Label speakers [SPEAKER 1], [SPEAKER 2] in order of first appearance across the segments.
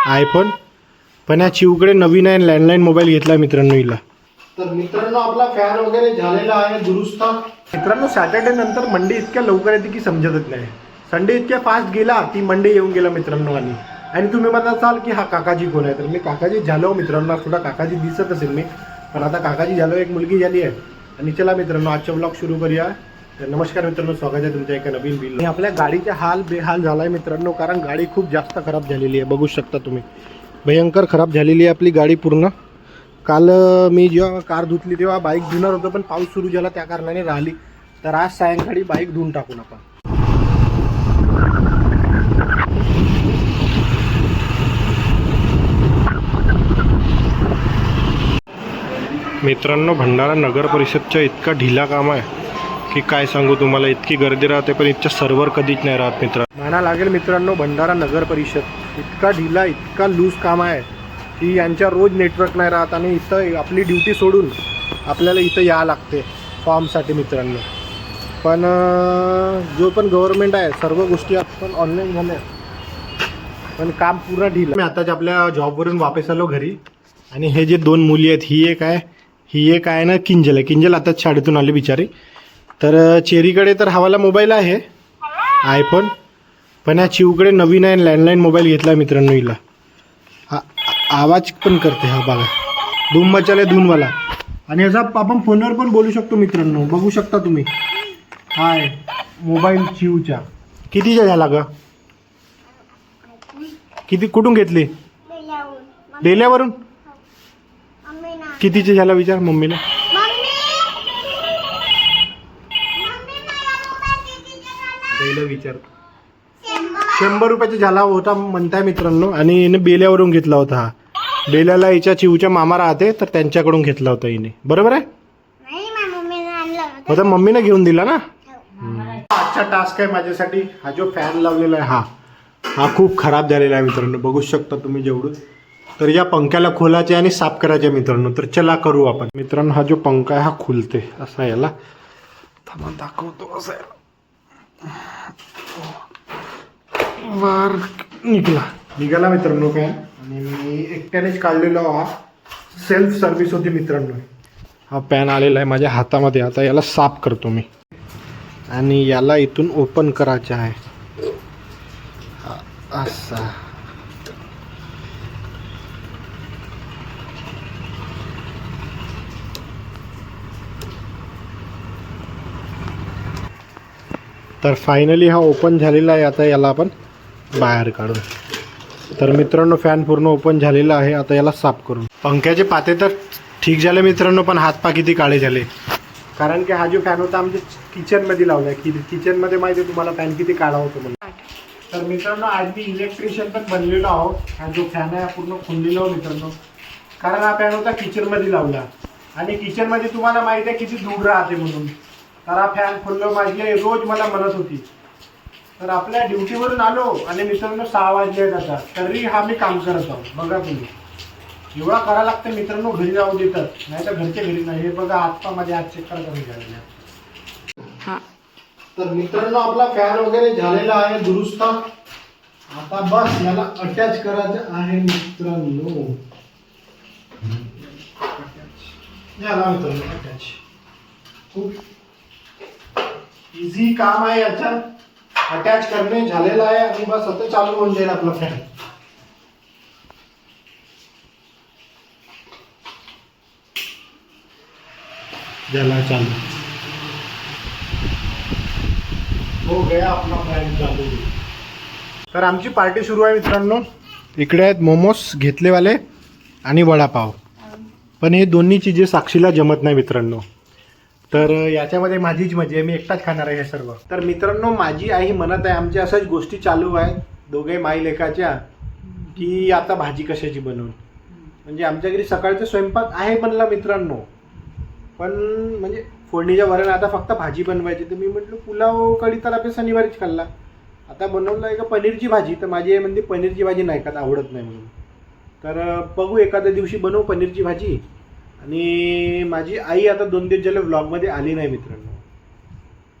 [SPEAKER 1] IPhone. पण या चिवकडे नवीन आहे लँडलाईन मोबाईल घेतला मित्रांनो हिला. तर मित्रांनो आपला फॅन वगैरे झालेला आहे दुरुस्त. मित्रांनो सॅटर्डे नंतर मंडे इतक्या लवकर येते की समजतच नाही. संडे इतक्या फास्ट गेला ती मंडे येऊन गेला मित्रांनो. आणि तुम्ही म्हणाल की हा काकाजी कोण आहे, तर मी काकाजी झालो मित्रांनो. थोडा काकाजी दिसत असेल मी, पण आता काकाजी झालो. एक मुलगी झाली आहे. आणि चला मित्रांनो आजचा ब्लॉग सुरू करूया. तर नमस्कार मित्रांनो, स्वागत आहे तुमच्या एका नवीन व्हिडिओ. आपल्या गाडीचा हाल बेहाल झाला आहे मित्रांनो, कारण गाडी खूप जास्त खराब झालेली आहे. बघू शकता तुम्ही, भयंकर खराब झालेली आहे आपली गाडी पूर्ण. काल मी जेव्हा कार धुतली तेव्हा बाईक धुणार होतो, पण पाऊस सुरू झाला त्या कारणाने राहिली. तर आज सायंकाळी बाईक धुवून टाकून आपण. मित्रांनो भंडारा नगर परिषदच्या इतका ढिला काम आहे की काय सांगू तुम्हाला. इतकी गर्दी राहते पण इतच्या सर्व्हर कधीच नाही राहत मित्रांनो. म्हणा लागेल मित्रांनो भंडारा नगर परिषद इतका ढिला, इतका लूज काम आहे की यांच्या रोज नेटवर्क नाही राहत. आणि इथं आपली ड्युटी सोडून आपल्याला इथं यावं लागते फॉर्मसाठी मित्रांनो. पण जो पण गव्हर्नमेंट आहे सर्व गोष्टी आपण ऑनलाईन झाल्या, पण काम पूर्ण ढिला. मी आताच आपल्या जॉबवरून वापस आलो घरी. आणि हे जे दोन मुली आहेत, ही एक आहे ना किंजल आहे. किंजल आताच शाळेतून आली बिचारी. तर चेरीकडे तर हवाला मोबाईल आहे आयफोन. पण या चिवकडे नवीन आहे लँडलाईन मोबाईल घेतला मित्रांनो हिला. आवाज पण करते हा बघा, धूम मचाले धूनवाला. आणि असा आपण फोनवर पण बोलू शकतो मित्रांनो. बघू शकता तुम्ही. हाय मोबाईल चिवच्या. कितीच्या झाला ग? किती कुठून घेतली? बेल्यावरून. कितीचे झाला विचार मम्मीला. विचार 100 रुपयाचा झाला होता म्हणताय मित्रांनो. आणि हिने बेल्यावरून घेतला होता. हा बेल्याला हिच्या चिवच्या मामा राहते, तर त्यांच्याकडून घेतला होता हिने. बरोबर आहे. होता मम्मीने घेऊन दिला ना. आजचा टास्क आहे माझ्यासाठी. हा जो फॅन लावलेला आहे हा खूप खराब झालेला आहे मित्रांनो. बघू शकता तुम्ही जेवढं. तर या पंख्याला खोलायचे आणि साफ करायचे मित्रांनो. तर चला करू आपण. मित्रांनो हा जो पंखा आहे हा खुलते असा. याला थांबा दाखवतो. असं वर निघाला मित्रांनो फॅन. आणि मी एकट्यानेच काढलेलो हा. सेल्फ सर्व्हिस होती मित्रांनो. हा पॅन आलेला आहे माझ्या हातामध्ये. आता याला साफ करतो मी. आणि याला इथून ओपन करायचं आहे असा. तर फायनली हा ओपन झालेला आहे. आता याला आपण बाहेर काढू. तर मित्रांनो फॅन पूर्ण ओपन झालेला आहे. आता याला साफ करू. पंख्याचे पाते तर ठीक झाले मित्रांनो, पण हातपा किती काळे झाले. कारण की हा जो फॅन होता आमच्या किचनमध्ये लावला. किचनमध्ये माहिती आहे तुम्हाला फॅन किती काळा होतो म्हणून. तर मित्रांनो आज मी इलेक्ट्रिशियन पण बनलेलो आहो. हा जो फॅन आहे पूर्ण खुललेला हो मित्रांनो. कारण हा फॅन होता किचनमध्ये लावला. आणि किचनमध्ये तुम्हाला माहिती आहे किती धूळ राहते म्हणून. तर हा फॅन खोललो. माझी रोज मला म्हणत होती. तर आपल्या ड्युटीवरून आलो आणि मित्रांनो 6 वाजले आहेत आता, तरी हा मी काम करत आहो. बघा तुम्ही एवढा करायला लागतं मित्रांनो. घरी जाऊ देतात, नाही तर घरच्या घरी नाही. हे बघा आत्ता माझे हात चेक करा कमी झालेले. तर मित्रांनो आपला फॅन वगैरे झालेला आहे दुरुस्त. आता बस याला अटॅच करायचं आहे मित्रांनो. याला मित्रांनो अटॅच. खूप इझी काम आहे याच्यात. अटॅच करणे झालेला आहे आणि बस आता चालू होऊन जाईल आपला फॅन. झाला चालू. हो गया आपला फॅन चालू. तर आमची पार्टी सुरू आहे मित्रांनो. इकडे आहेत मोमोज घेतलेवाले आणि वडापाव. पण हे दोन्ही चीजे साक्षीला जमत नाही मित्रांनो. तर याच्यामध्ये माझीच मजा आहे. मी एकटाच खाणार आहे हे सर्व. तर मित्रांनो माझी आई म्हणत आहे, आमच्या अशाच गोष्टी चालू आहेत दोघे माई लेकाच्या, की आता भाजी कशाची बनवून. म्हणजे आमच्या घरी सकाळचा स्वयंपाक आहे बनला मित्रांनो. पण म्हणजे फोडणीच्या वरण आता फक्त भाजी बनवायची. तर मी म्हटलं पुलाव कढी तर आपण शनिवारीच खाल्ला. आता बनवलं आहे का पनीरची भाजी. तर माझी आई म्हणते पनीरची भाजी नाही का, आवडत नाही म्हणून. तर बघू एखाद्या दिवशी बनवू पनीरची भाजी. आणि माझी आई आता 2 दिवस झाले व्लॉगमध्ये आली नाही मित्रांनो.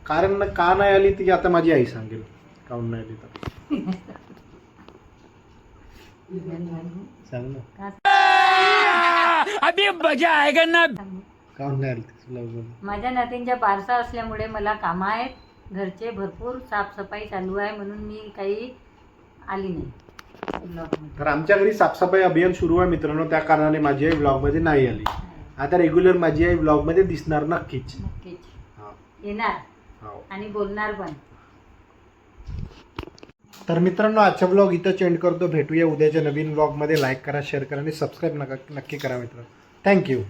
[SPEAKER 1] कारण का नाही आली ती आता माझी आई सांगेल काऊन नाही आली तर. सांग ना.
[SPEAKER 2] का
[SPEAKER 3] अभी मजा आएगा ना.
[SPEAKER 2] सांगू?
[SPEAKER 1] काहून नाही आली ती vlog मध्ये?
[SPEAKER 2] माझ्या नातींच्या बारसा असल्यामुळे मला कामं आहेत घरचे भरपूर साफसफाई चालू आहे म्हणून मी काही आली नाही ब्लॉगमध्ये.
[SPEAKER 1] तर आमच्या घरी साफसफाई अभियान सुरू आहे मित्रांनो, त्या कारणाने माझी आई vlog मध्ये नाही आली. आता रेग्युलर माझी आई vlog मध्ये दिसणार नक्कीच.
[SPEAKER 2] नक्कीच
[SPEAKER 1] हा.
[SPEAKER 2] येणार
[SPEAKER 1] हो.
[SPEAKER 2] आणि बोलणार पण.
[SPEAKER 1] तर मित्रांनो आजचा ब्लॉग इथं एंड करतो. भेटूया उद्याच्या नवीन ब्लॉगमध्ये. लाईक करा, शेअर करा आणि सबस्क्राईब नक्की करा मित्रांनो. थँक्यू.